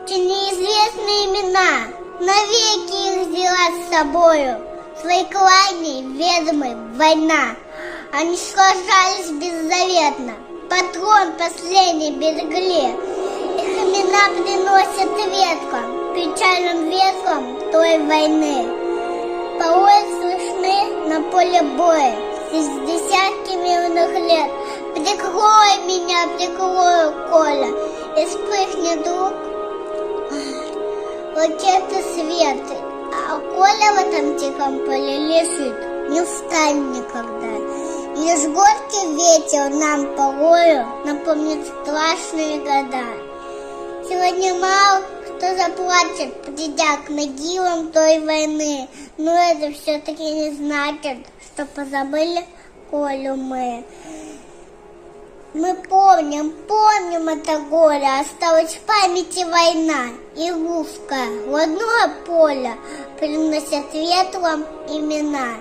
Те неизвестные имена, навеки их взяла с собою. Своей кланей ведомой война. Они сражались беззаветно, патрон последний берегли. Их имена приносят веткам, печальным ветром той войны. Порой слышны на поле боя, здесь десятки мирных лет. Прикрой меня, прикрой, Коля, и вспыхнет вдруг ракеты светы. А Коля в этом тихом поле лежит, не встанет никогда. Лишь горький ветер нам порою напомнит страшные года. Сегодня мало кто заплачет, придя к могилам той войны. Но это все-таки не значит, что позабыли Колю мы. Мы помним это горе, осталась в памяти война. И русское родное поле приносят ветром имена.